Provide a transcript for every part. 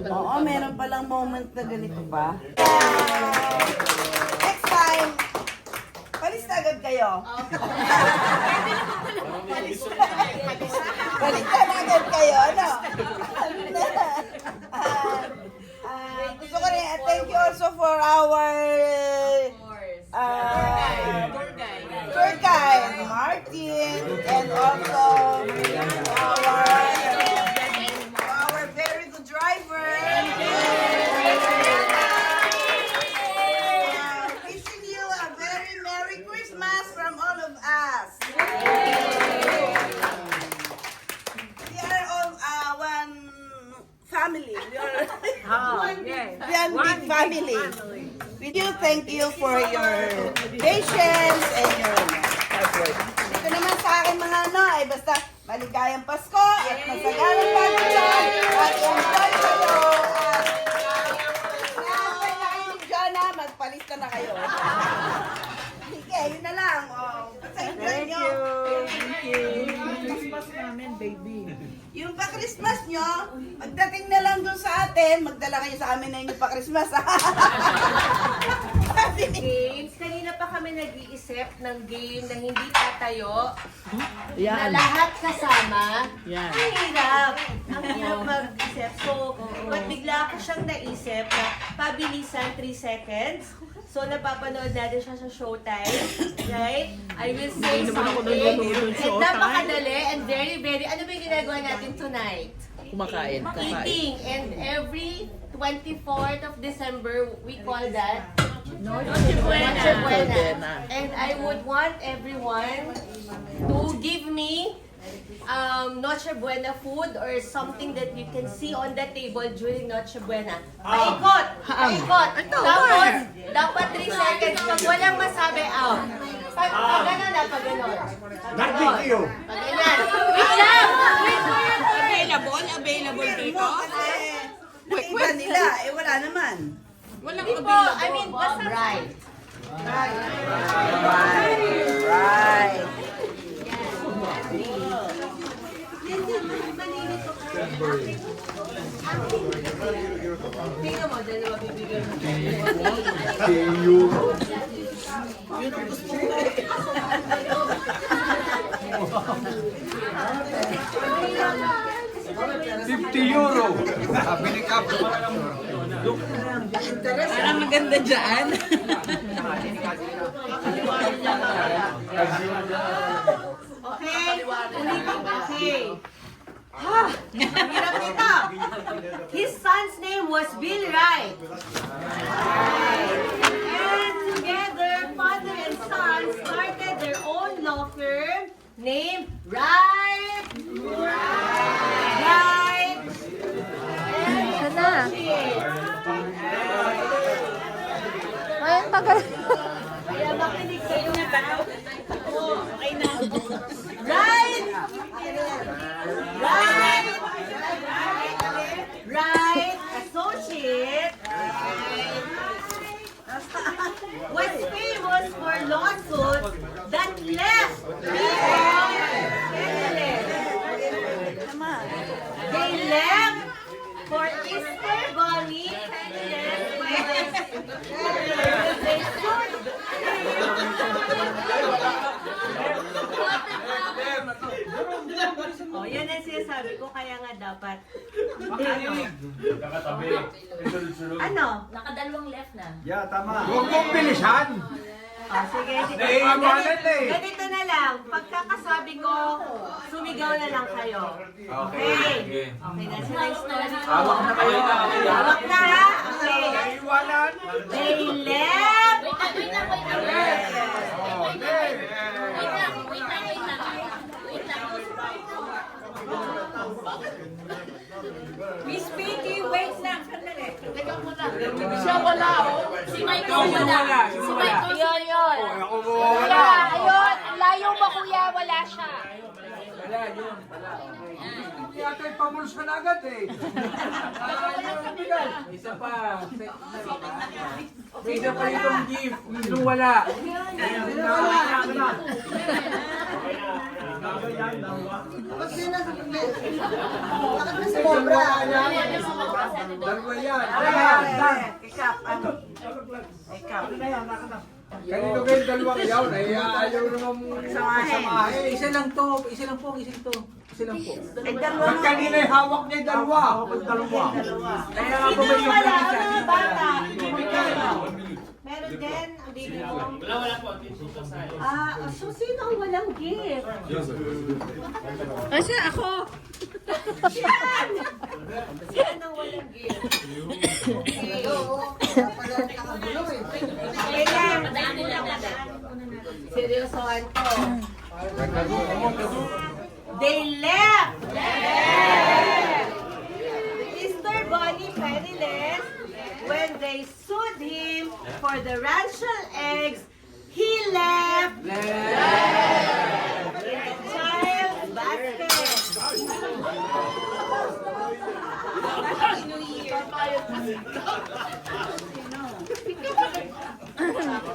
Oo, meron palang moment na ganito ba? Next time, palis na agad kayo. Palis na agad kayo, ano? Gusto ko rin, thank you also for our tour guide, Martin, and also our very good driver. Wishing you a very Merry Christmas from all of us. We are all one family. We are one big family. We do thank you for your patience and your effort. Ito naman sa akin mga ano ay basta maligayang Pasko at masaganang pagkakas at enjoy kayo at naantay na kayo ni Jonah, magpalista na kayo. Sige, yun na lang. Basta enjoy nyo. Thank you. Christmas namin, baby. Yung pa-Christmas nyo, pagdating na lang dun sa atin, magdala kayo sa amin na yung pa-Christmas. Games. Kanina pa kami nag-iisip ng game na hindi tatayo. Na lahat kasama. Yan. Ang hirap. Ang hirap mag-isip. So, but bigla ko siyang naisip na pabilisan 3 seconds. So, napapanood natin siya sa Showtime. Right? I will say something. And napakadali and very, very... Ano ba yung ginagawa natin tonight? Kumakain. Eating. And every 24th of December, we call that Noche Buena. And I would want everyone to give me Noche Buena food or something that you can see on the table during Noche Buena. Paikot! Paikot! Tapos, dapat 3 seconds. Pag walang masabi, out. Pag gano'n na, pag gano'n. Pag gano'n. Pag gano'n. Wait lang! Available dito? Iba nila, wala naman. Walang Hindi po, I mean, basta... Right. Right. Tingnan mo, dalawa bibigyan mo. €50. Sabi ni Cap. Parang maganda dyan. Okay? Okay. Hirap nito. His son's name was Bill Wright. And together, father and son started their own law firm named Wright. Wright. And Ayan, tagal. kaya makinig kayo na ba? Okay na. Right! Right! Right! Associate was famous for lawsuits that left people penniless. They left for Easter Bunny penniless they sued. Oh, yan ang sinasabi ko, kaya nga dapat. Ano? Nakadalawang left na. Yeah, tama. Huwag mong bilisan. Oh, sige, sige. Naiiwanan na eh. Ganito na lang. Pagkakasabi ko, sumigaw na lang kayo. Okay. Okay na sila yung story ko. Hawak na kayo. Hawak na ha? Okay. Naiiwanan. They left. Wait lang. Miss Pinky, wait lang. Sandali. Teka muna. Siya wala, oh. Si Michael wala. Si Michael. Yun. Ako mo Wala. Ayun. Ang layo mo, kuya. Wala siya. Wala, yun. Wala. Hindi ata ipamulsa na agad eh. Isa pa. Isa pa itong gift. Yung wala. Dalawa yan. Ikap, ano? Ikap. Kanino kayo dalawang yaw? Ayaw naman samahin. Isa lang po. Isa lang po. Ay, dalawa Ba't nga. kanina yung hawak niya yung dalawa? Dalawa. Kaya nga ba Sino yung wala? isa? Ano, bata? Meron din? Hindi dito. Wala po. So sino ang walang gift? Asa ako? Sino ang walang gift? Seryosohan ko. They left! Mr. Bonnie penniless, when they sued him for the rancial eggs, he left in the child's basket.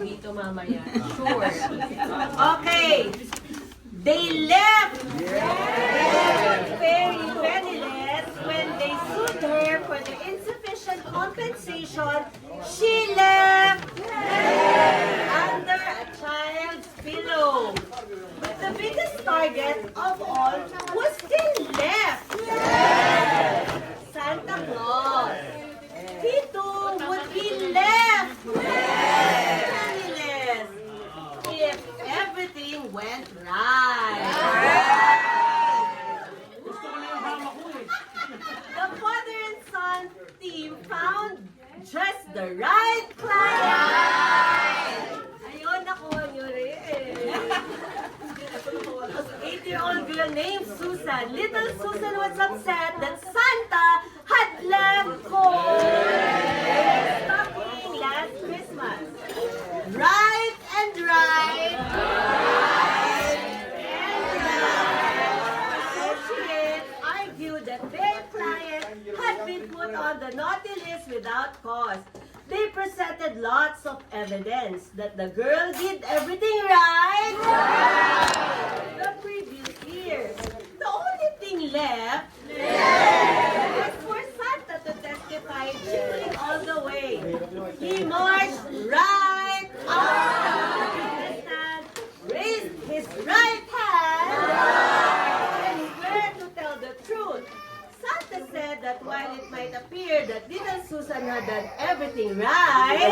Dito mamaya. Sure. Okay. They left. Very penniless when they sued her for the insufficient compensation. She left under a child's pillow. But the biggest target of all was still left. Santa Claus. He too would be left penniless if everything went right. The father and son team found just the right client. Ayun, nakuha nyo rin. 8-year-old girl named Susan. Little Susan was upset that Santa had left home stocking last Christmas. Right and right. Associates argued that their client had been put on the naughty list without cause. They presented lots of evidence that the girl did everything right the previous year. The only thing left was for Santa to testify cheating all the way. He marched right out the stand, raised his right hand, and swore to tell the truth. Santa said that while it might appear that little Susan had done everything right,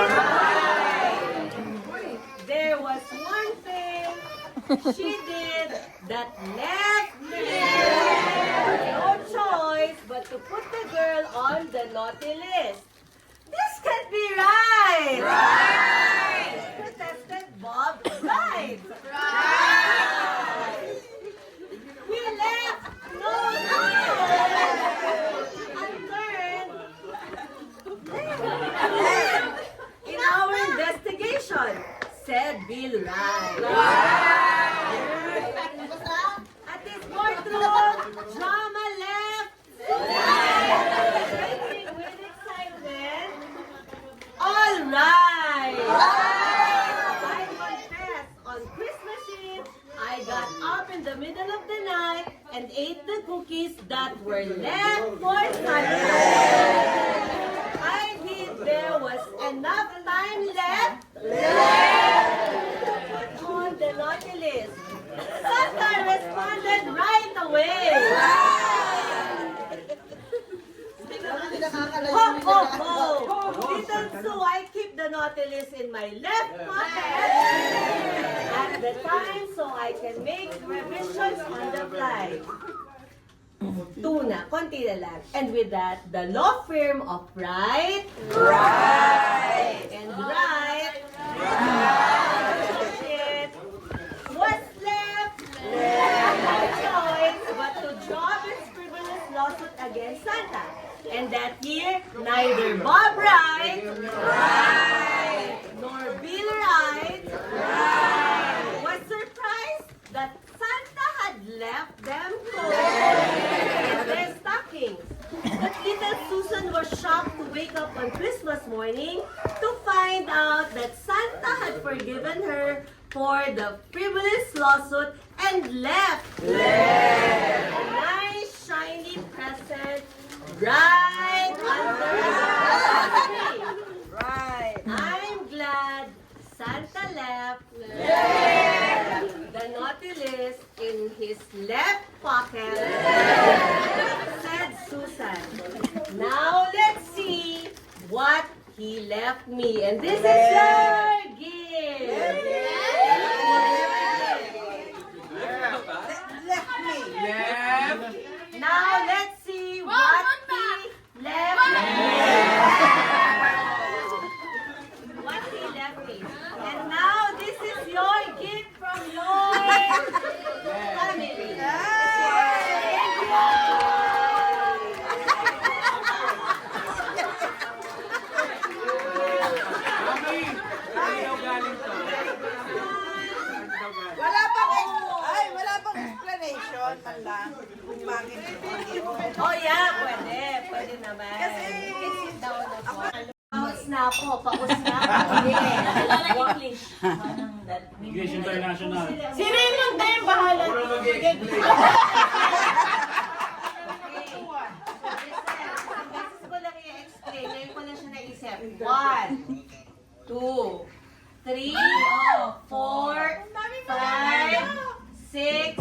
there was one thing she did that left no choice but to put the girl on the naughty list. This can't be right! Right! Protested Bob. Right! Right! We left no unturned. In our investigation, said Bill Wright. At this courtroom, drama left. Shaking with excitement. All right. I confess, on Christmas Eve, I got up in the middle of the night and ate the cookies that were left for Santa. I did. There was enough time left to put on the naughty list. Santa responded right away. Ho, ho, ho. Little Sue, I keep the naughty list in my left pocket at the time so I can make revisions on the fly. Tuna, konti na lang. And with that, the law firm of Wright, and Wright, was left no choice but to drop its frivolous lawsuit against Santa. And that year, neither Bob Wright nor Bill Wright was surprised that Santa had left them in their stockings. But little Susan was shocked to wake up on Christmas morning to find out that Santa had forgiven her for the frivolous lawsuit and and left. A nice shiny present right under the tree. Right. I'm glad Santa left the naughty list in his left pocket, said Susan. Now let's see what he left me. And this is your gift. Left me. Left. Now let's see what he left me. What he left me. And now this is your gift from your family. Thank you. Mami, saan daw galing to? Wala pang explanation man lang kung bakit hindi mo. Oh yeah, pwede. Pwede naman. Kasi Paus na ako. Paus na ako. English. English International. Si Raymond na yung bahala. Puro mag-explain. Beses ko lang i-explain. Ngayon ko lang siya naisip. 1, 2, 3, 4, 5, 6,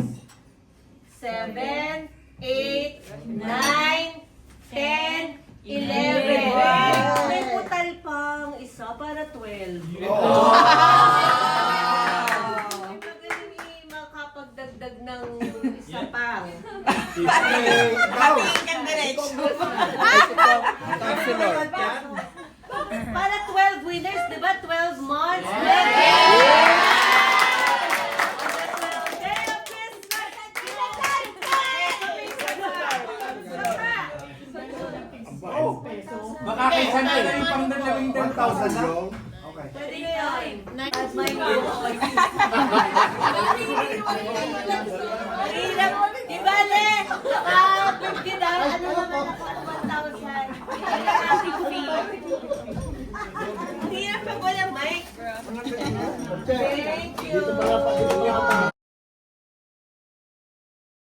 7, 8, 9, 10, 11. May putal pang isa para 12. Magaling makapagdagdag ng isa pang. Hatiin kang diretso. Para 12 winners, di ba? 12 months. Baka kay Santa na yung pang dalawang 1,000 yung? Okay. Pwede yun. At may Hirap. Di ba, Le? Naka-50 na. Ano naman naka-1,000? Hirap pag walang mic. Thank you.